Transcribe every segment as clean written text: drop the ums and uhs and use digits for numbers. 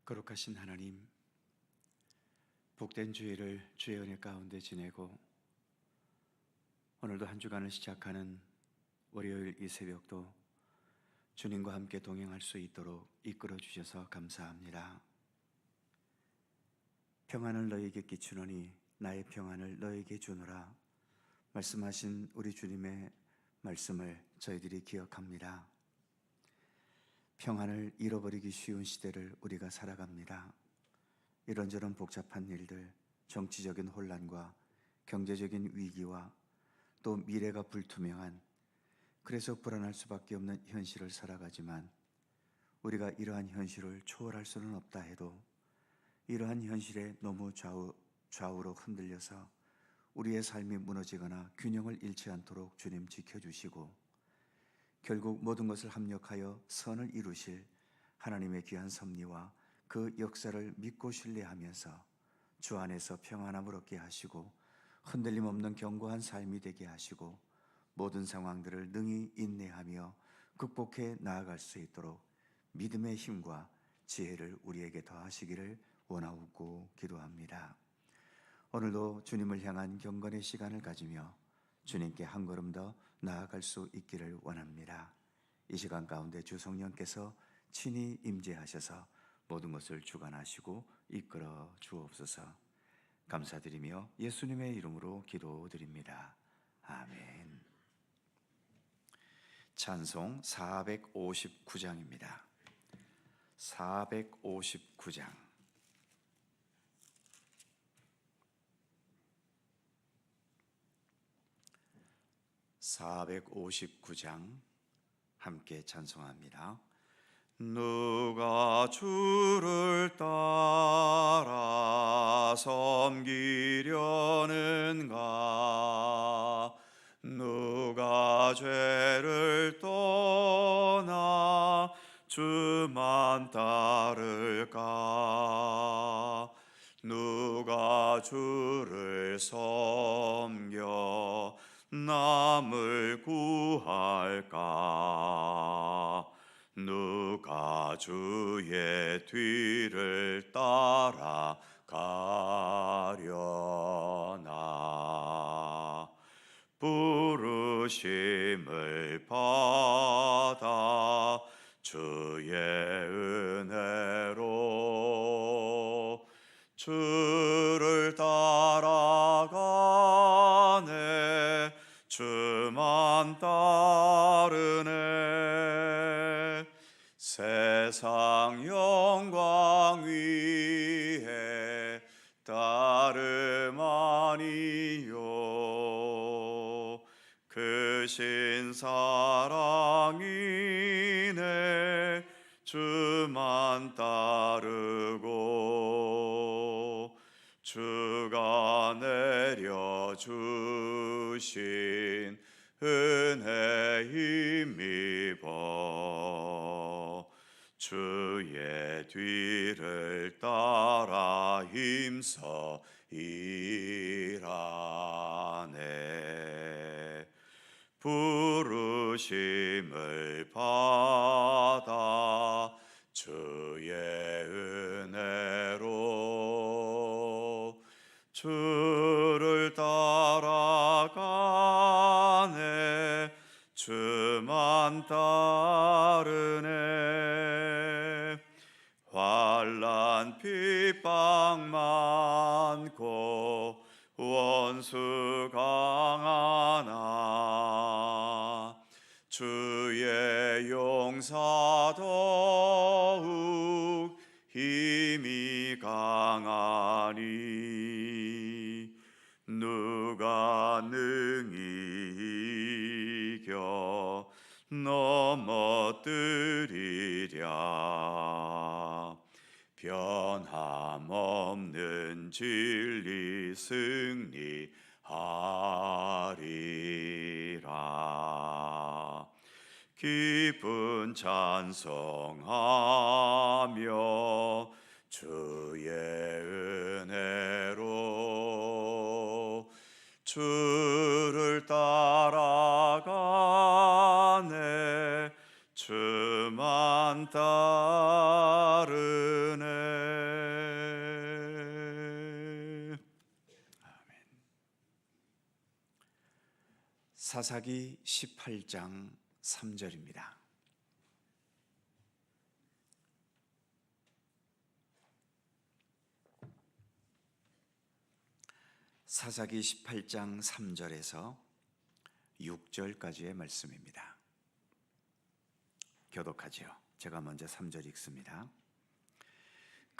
거룩하신 하나님, 복된 주일을 주의 은혜 가운데 지내고 오늘도 한 주간을 시작하는 월요일 이 새벽도 주님과 함께 동행할 수 있도록 이끌어 주셔서 감사합니다. 평안을 너에게 끼치노니 나의 평안을 너에게 주노라 말씀하신 우리 주님의 말씀을 저희들이 기억합니다. 평안을 잃어버리기 쉬운 시대를 우리가 살아갑니다. 이런저런 복잡한 일들, 정치적인 혼란과 경제적인 위기와 또 미래가 불투명한, 그래서 불안할 수밖에 없는 현실을 살아가지만 우리가 이러한 현실을 초월할 수는 없다 해도 이러한 현실에 너무 좌우로 흔들려서 우리의 삶이 무너지거나 균형을 잃지 않도록 주님 지켜주시고 결국 모든 것을 합력하여 선을 이루실 하나님의 귀한 섭리와 그 역사를 믿고 신뢰하면서 주 안에서 평안함을 얻게 하시고 흔들림 없는 견고한 삶이 되게 하시고 모든 상황들을 능히 인내하며 극복해 나아갈 수 있도록 믿음의 힘과 지혜를 우리에게 더하시기를 원하고 기도합니다. 오늘도 주님을 향한 경건의 시간을 가지며 주님께 한 걸음 더 나아갈 수 있기를 원합니다. 이 시간 가운데 주 성령께서 친히 임재하셔서 모든 것을 주관하시고 이끌어 주옵소서. 감사드리며 예수님의 이름으로 기도드립니다. 아멘. 찬송 459장입니다. 459장. 함께 찬송합니다. 누가 주를 따라 섬기려는가? 누가 죄를 떠나 주만 따를까? 누가 주를 섬겨 남을 구할까? 누가 주의 뒤를 따라가려나? 부르심을 받아 주의 은혜로 주를 따라가네, 주만 따르네. 세상 영광 위에 따름 아니요, 그 신사랑이네, 주만 따르고 주가 내려주신 은혜 힘입어 주의 뒤를 따라 힘써 일하네. 부르심을 받아 주의 은혜로 주를 따라가네, 주만 따르네. 환난 핍박 많고 원수 강하나 주의 용사 더욱 힘이 강하니 누가 능히 이겨 넘어뜨리랴? 변함없는 진리 승리하리라. 기쁜 찬송하며 주의 은혜로 주를 따라가네, 주만 따르네. 사사기 18장 3절입니다. 사사기 18장 3절에서 6절까지의 말씀입니다. 교독하지요. 제가 먼저 3절 읽습니다.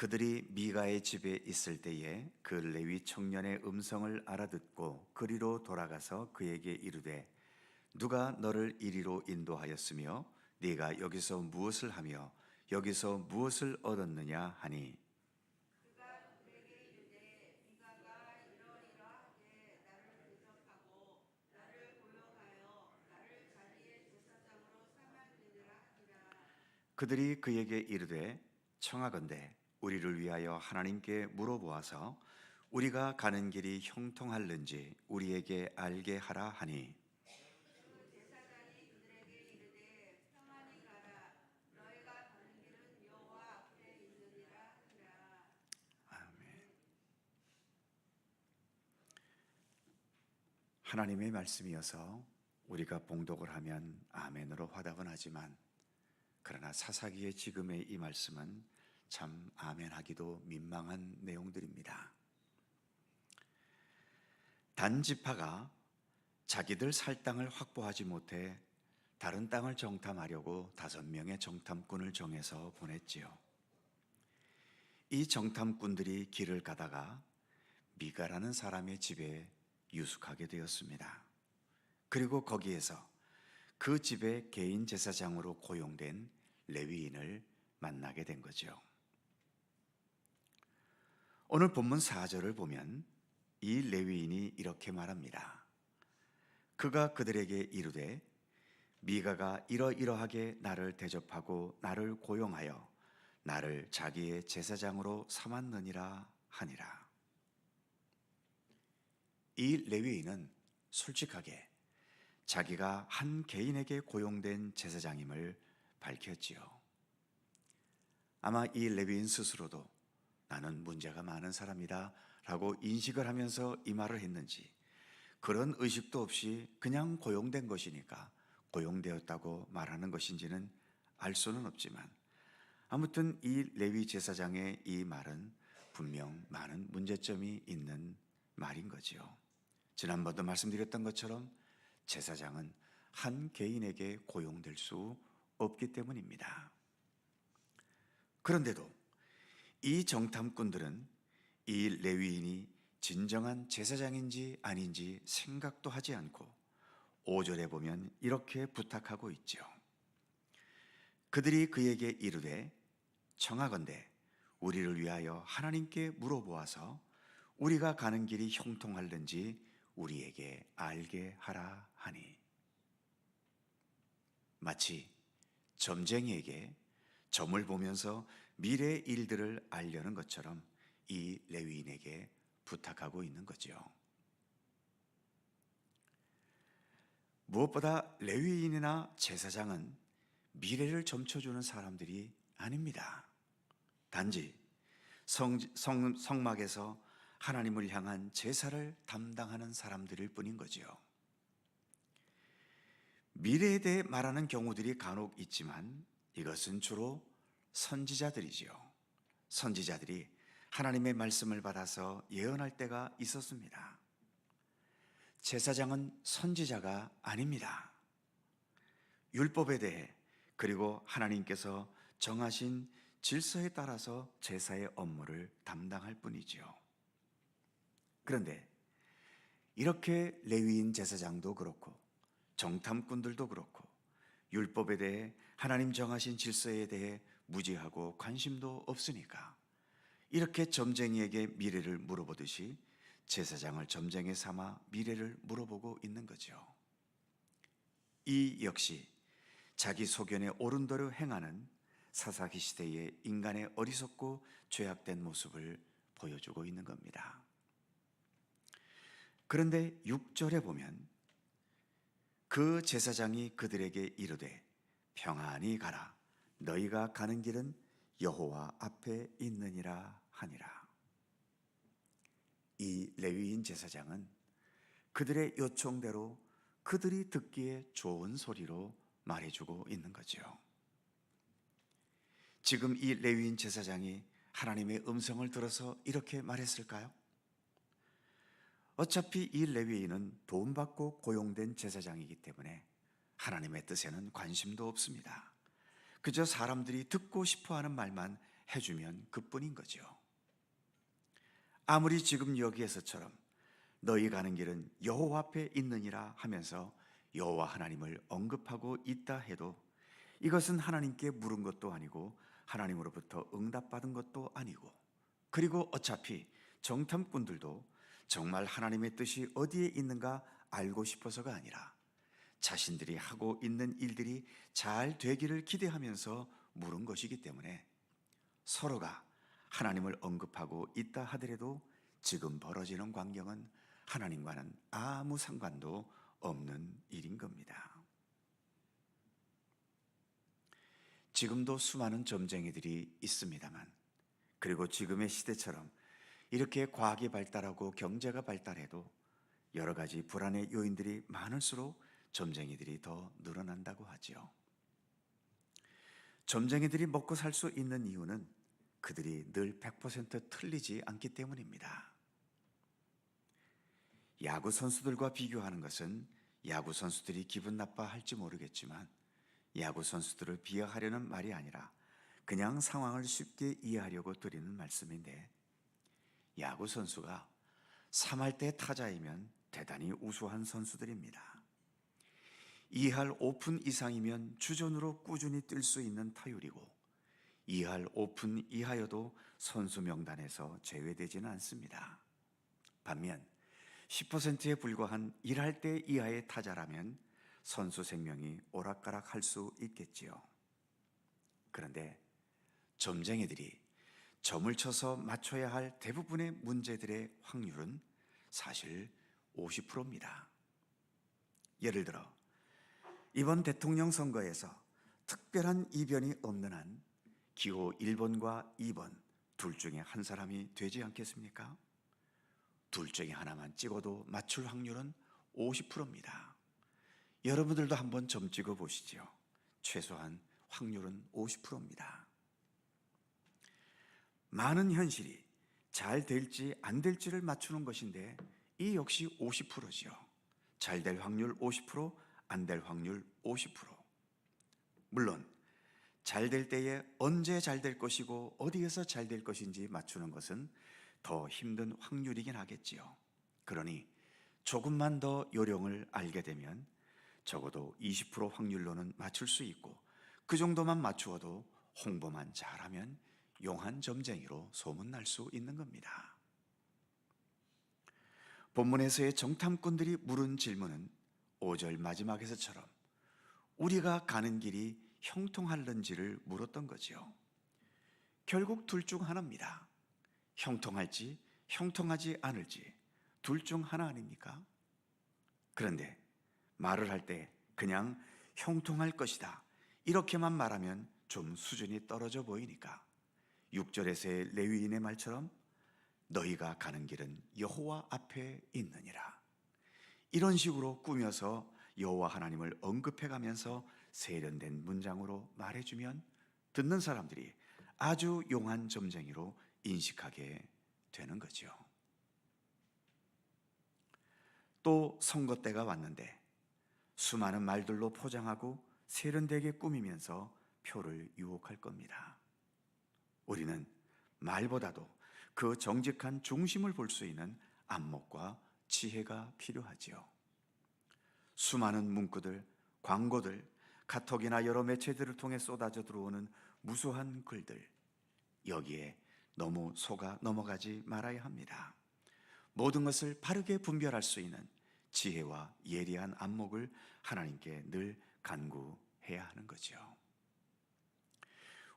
그들이 미가의 집에 있을 때에 그 레위 청년의 음성을 알아듣고 그리로 돌아가서 그에게 이르되 누가 너를 이리로 인도하였으며 네가 여기서 무엇을 하며 여기서 무엇을 얻었느냐 하니 그들이 그에게 이르되 청하건대 우리를 위하여 하나님께 물어보아서 우리가 가는 길이 형통할는지 우리에게 알게 하라 하니 아멘. 하나님의 말씀이어서 우리가 봉독을 하면 아멘으로 화답은 하지만 그러나 사사기의 지금의 이 말씀은 참 아멘하기도 민망한 내용들입니다. 단 지파가 자기들 살 땅을 확보하지 못해 다른 땅을 정탐하려고 5명의 정탐꾼을 정해서 보냈지요. 이 정탐꾼들이 길을 가다가 미가라는 사람의 집에 유숙하게 되었습니다. 그리고 거기에서 그 집의 개인 제사장으로 고용된 레위인을 만나게 된 거죠. 오늘 본문 4절을 보면 이 레위인이 이렇게 말합니다. 그가 그들에게 이르되 미가가 이러이러하게 나를 대접하고 나를 고용하여 나를 자기의 제사장으로 삼았느니라 하니라. 이 레위인은 솔직하게 자기가 한 개인에게 고용된 제사장임을 밝혔지요. 아마 이 레위인 스스로도 나는 문제가 많은 사람이다 라고 인식을 하면서 이 말을 했는지 그런 의식도 없이 그냥 고용된 것이니까 고용되었다고 말하는 것인지는 알 수는 없지만 아무튼 이 레위 제사장의 이 말은 분명 많은 문제점이 있는 말인 거지요. 지난번도 말씀드렸던 것처럼 제사장은 한 개인에게 고용될 수 없기 때문입니다. 그런데도 이 정탐꾼들은 이 레위인이 진정한 제사장인지 아닌지 생각도 하지 않고 5절에 보면 이렇게 부탁하고 있죠. 그들이 그에게 이르되 청하건대 우리를 위하여 하나님께 물어보아서 우리가 가는 길이 형통할는지 우리에게 알게 하라 하니 마치 점쟁이에게 점을 보면서 미래의 일들을 알려는 것처럼 이 레위인에게 부탁하고 있는 거죠. 무엇보다 레위인이나 제사장은 미래를 점쳐주는 사람들이 아닙니다. 단지 성막에서 하나님을 향한 제사를 담당하는 사람들일 뿐인 거지요. 미래에 대해 말하는 경우들이 간혹 있지만 이것은 주로 선지자들이지요. 선지자들이 하나님의 말씀을 받아서 예언할 때가 있었습니다. 제사장은 선지자가 아닙니다. 율법에 대해 그리고 하나님께서 정하신 질서에 따라서 제사의 업무를 담당할 뿐이지요. 그런데 이렇게 레위인 제사장도 그렇고 정탐꾼들도 그렇고 율법에 대해 하나님 정하신 질서에 대해 무지하고 관심도 없으니까 이렇게 점쟁이에게 미래를 물어보듯이 제사장을 점쟁이 삼아 미래를 물어보고 있는 거죠. 이 역시 자기 소견에 옳은 대로 행하는 사사기 시대의 인간의 어리석고 죄악된 모습을 보여주고 있는 겁니다. 그런데 6절에 보면 그 제사장이 그들에게 이르되 평안히 가라 너희가 가는 길은 여호와 앞에 있느니라 하니라. 이 레위인 제사장은 그들의 요청대로 그들이 듣기에 좋은 소리로 말해주고 있는 거죠. 지금 이 레위인 제사장이 하나님의 음성을 들어서 이렇게 말했을까요? 어차피 이 레위인은 돈 받고 고용된 제사장이기 때문에 하나님의 뜻에는 관심도 없습니다. 그저 사람들이 듣고 싶어하는 말만 해주면 그뿐인 거죠. 아무리 지금 여기에서처럼 너희 가는 길은 여호와 앞에 있느니라 하면서 여호와 하나님을 언급하고 있다 해도 이것은 하나님께 물은 것도 아니고 하나님으로부터 응답받은 것도 아니고, 그리고 어차피 정탐꾼들도 정말 하나님의 뜻이 어디에 있는가 알고 싶어서가 아니라 자신들이 하고 있는 일들이 잘 되기를 기대하면서 물은 것이기 때문에 서로가 하나님을 언급하고 있다 하더라도 지금 벌어지는 광경은 하나님과는 아무 상관도 없는 일인 겁니다. 지금도 수많은 점쟁이들이 있습니다만, 그리고 지금의 시대처럼 이렇게 과학이 발달하고 경제가 발달해도 여러 가지 불안의 요인들이 많을수록 점쟁이들이 더 늘어난다고 하지요. 점쟁이들이 먹고 살 수 있는 이유는 그들이 늘 100% 틀리지 않기 때문입니다. 야구 선수들과 비교하는 것은 야구 선수들이 기분 나빠할지 모르겠지만 야구 선수들을 비하하려는 말이 아니라 그냥 상황을 쉽게 이해하려고 드리는 말씀인데, 야구 선수가 3할 때 타자이면 대단히 우수한 선수들입니다. 2할 5푼 이상이면 주전으로 꾸준히 뛸 수 있는 타율이고 2할 5푼 이하여도 선수 명단에서 제외되지는 않습니다. 반면 10%에 불과한 1할 때 이하의 타자라면 선수 생명이 오락가락할 수 있겠지요. 그런데 점쟁이들이 점을 쳐서 맞춰야 할 대부분의 문제들의 확률은 사실 50%입니다. 예를 들어 이번 대통령 선거에서 특별한 이변이 없는 한 기호 1번과 2번 둘 중에 한 사람이 되지 않겠습니까? 둘 중에 하나만 찍어도 맞출 확률은 50%입니다. 여러분들도 한번 점 찍어 보시죠. 최소한 확률은 50%입니다. 많은 현실이 잘 될지 안 될지를 맞추는 것인데 이 역시 50%지요. 잘 될 확률 50%, 안 될 확률 50%. 물론 잘 될 때에 언제 잘 될 것이고 어디에서 잘 될 것인지 맞추는 것은 더 힘든 확률이긴 하겠지요. 그러니 조금만 더 요령을 알게 되면 적어도 20% 확률로는 맞출 수 있고, 그 정도만 맞추어도 홍보만 잘하면 용한 점쟁이로 소문날 수 있는 겁니다. 본문에서의 정탐꾼들이 물은 질문은 5절 마지막에서처럼 우리가 가는 길이 형통할는지를 물었던 거지요. 결국 둘 중 하나입니다. 형통할지 형통하지 않을지 둘 중 하나 아닙니까? 그런데 말을 할 때 그냥 형통할 것이다 이렇게만 말하면 좀 수준이 떨어져 보이니까 6절에서의 레위인의 말처럼 너희가 가는 길은 여호와 앞에 있느니라, 이런 식으로 꾸며서 여호와 하나님을 언급해가면서 세련된 문장으로 말해주면 듣는 사람들이 아주 용한 점쟁이로 인식하게 되는 거죠. 또 선거 때가 왔는데 수많은 말들로 포장하고 세련되게 꾸미면서 표를 유혹할 겁니다. 우리는 말보다도 그 정직한 중심을 볼 수 있는 안목과 지혜가 필요하지요. 수많은 문구들, 광고들, 카톡이나 여러 매체들을 통해 쏟아져 들어오는 무수한 글들, 여기에 너무 속아 넘어가지 말아야 합니다. 모든 것을 바르게 분별할 수 있는 지혜와 예리한 안목을 하나님께 늘 간구해야 하는 거죠.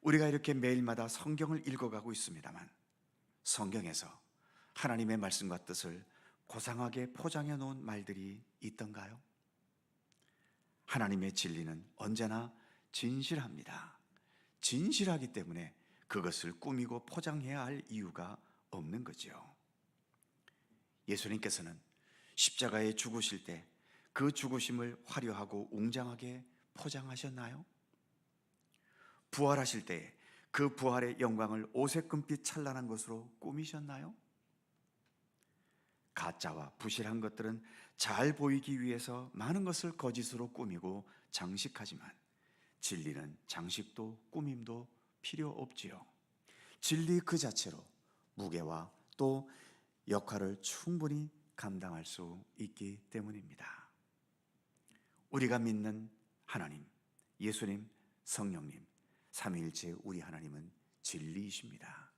우리가 이렇게 매일마다 성경을 읽어가고 있습니다만 성경에서 하나님의 말씀과 뜻을 고상하게 포장해 놓은 말들이 있던가요? 하나님의 진리는 언제나 진실합니다. 진실하기 때문에 그것을 꾸미고 포장해야 할 이유가 없는 거죠. 예수님께서는 십자가에 죽으실 때 그 죽으심을 화려하고 웅장하게 포장하셨나요? 부활하실 때 그 부활의 영광을 오색금빛 찬란한 것으로 꾸미셨나요? 가짜와 부실한 것들은 잘 보이기 위해서 많은 것을 거짓으로 꾸미고 장식하지만 진리는 장식도 꾸밈도 필요 없지요. 진리 그 자체로 무게와 또 역할을 충분히 감당할 수 있기 때문입니다. 우리가 믿는 하나님, 예수님, 성령님, 삼위일체 우리 하나님은 진리이십니다.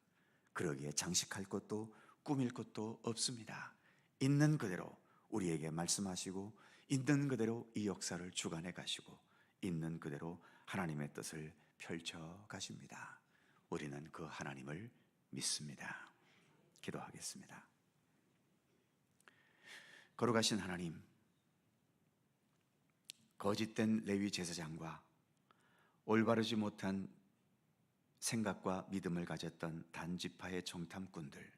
그러기에 장식할 것도 꾸밀 것도 없습니다. 있는 그대로 우리에게 말씀하시고 있는 그대로 이 역사를 주관해 가시고 있는 그대로 하나님의 뜻을 펼쳐 가십니다. 우리는 그 하나님을 믿습니다. 기도하겠습니다. 거룩하신 하나님, 거짓된 레위 제사장과 올바르지 못한 생각과 믿음을 가졌던 단지파의 정탐꾼들,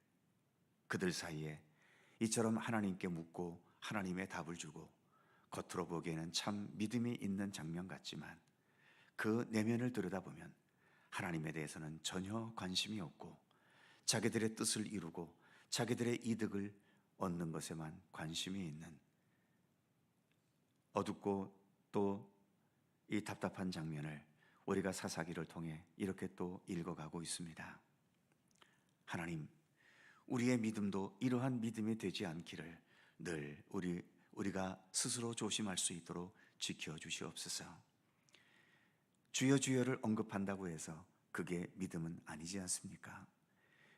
그들 사이에 이처럼 하나님께 묻고 하나님의 답을 주고 겉으로 보기에는 참 믿음이 있는 장면 같지만 그 내면을 들여다보면 하나님에 대해서는 전혀 관심이 없고 자기들의 뜻을 이루고 자기들의 이득을 얻는 것에만 관심이 있는 어둡고 또 이 답답한 장면을 우리가 사사기를 통해 이렇게 또 읽어가고 있습니다. 하나님, 우리의 믿음도 이러한 믿음이 되지 않기를 늘 우리가 스스로 조심할 수 있도록 지켜주시옵소서. 주여 주여를 언급한다고 해서 그게 믿음은 아니지 않습니까?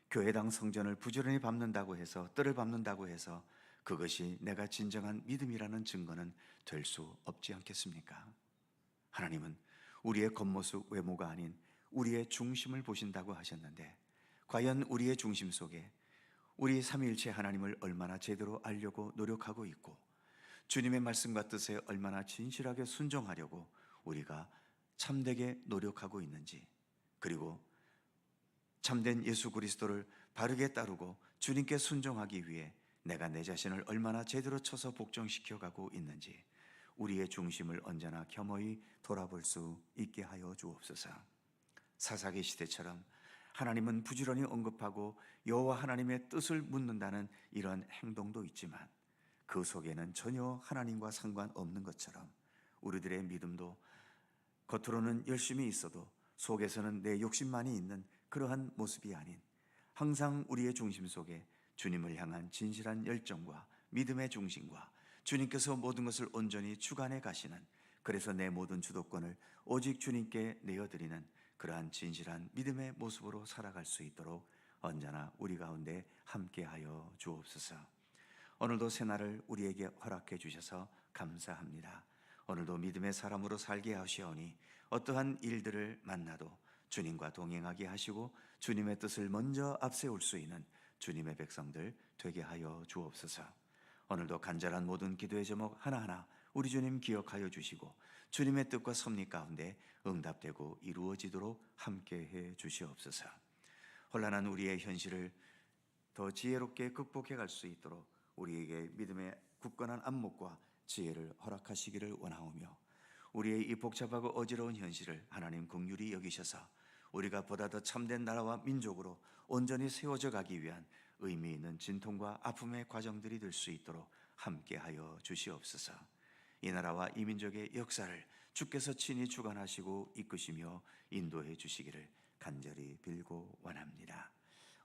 교회당 성전을 부지런히 밟는다고 해서 뜰을 밟는다고 해서 그것이 내가 진정한 믿음이라는 증거는 될 수 없지 않겠습니까? 하나님은 우리의 겉모습 외모가 아닌 우리의 중심을 보신다고 하셨는데 과연 우리의 중심 속에 우리 삼위일체 하나님을 얼마나 제대로 알려고 노력하고 있고 주님의 말씀과 뜻에 얼마나 진실하게 순종하려고 우리가 참되게 노력하고 있는지, 그리고 참된 예수 그리스도를 바르게 따르고 주님께 순종하기 위해 내가 내 자신을 얼마나 제대로 쳐서 복종시켜 가고 있는지 우리의 중심을 언제나 겸허히 돌아볼 수 있게 하여 주옵소서. 사사기 시대처럼 하나님은 부지런히 언급하고 여호와 하나님의 뜻을 묻는다는 이런 행동도 있지만 그 속에는 전혀 하나님과 상관없는 것처럼 우리들의 믿음도 겉으로는 열심히 있어도 속에서는 내 욕심만이 있는 그러한 모습이 아닌 항상 우리의 중심 속에 주님을 향한 진실한 열정과 믿음의 중심과 주님께서 모든 것을 온전히 주관해 가시는, 그래서 내 모든 주도권을 오직 주님께 내어드리는 그러한 진실한 믿음의 모습으로 살아갈 수 있도록 언제나 우리 가운데 함께하여 주옵소서. 오늘도 새날을 우리에게 허락해 주셔서 감사합니다. 오늘도 믿음의 사람으로 살게 하시오니 어떠한 일들을 만나도 주님과 동행하게 하시고 주님의 뜻을 먼저 앞세울 수 있는 주님의 백성들 되게 하여 주옵소서. 오늘도 간절한 모든 기도의 제목 하나하나 우리 주님 기억하여 주시고 주님의 뜻과 섭리 가운데 응답되고 이루어지도록 함께해 주시옵소서. 혼란한 우리의 현실을 더 지혜롭게 극복해 갈 수 있도록 우리에게 믿음의 굳건한 안목과 지혜를 허락하시기를 원하오며 우리의 이 복잡하고 어지러운 현실을 하나님 긍휼히 여기셔서 우리가 보다 더 참된 나라와 민족으로 온전히 세워져 가기 위한 의미 있는 진통과 아픔의 과정들이 될 수 있도록 함께하여 주시옵소서. 이 나라와 이 민족의 역사를 주께서 친히 주관하시고 이끄시며 인도해 주시기를 간절히 빌고 원합니다.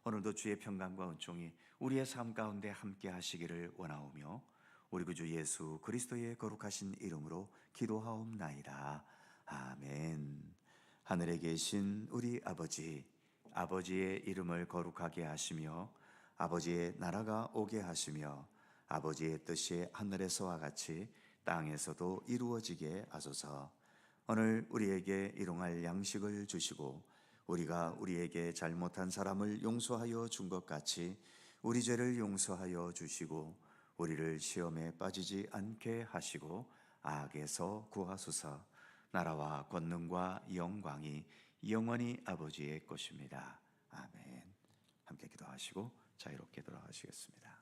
오늘도 주의 평강과 은총이 우리의 삶 가운데 함께 하시기를 원하오며 우리 구주 예수 그리스도의 거룩하신 이름으로 기도하옵나이다. 아멘. 하늘에 계신 우리 아버지, 아버지의 이름을 거룩하게 하시며 아버지의 나라가 오게 하시며 아버지의 뜻이 하늘에서와 같이 땅에서도 이루어지게 하소서. 오늘 우리에게 일용할 양식을 주시고 우리가 우리에게 잘못한 사람을 용서하여 준 것 같이 우리 죄를 용서하여 주시고 우리를 시험에 빠지지 않게 하시고 악에서 구하소서. 나라와 권능과 영광이 영원히 아버지의 것입니다. 아멘. 함께 기도하시고 자유롭게 돌아가시겠습니다.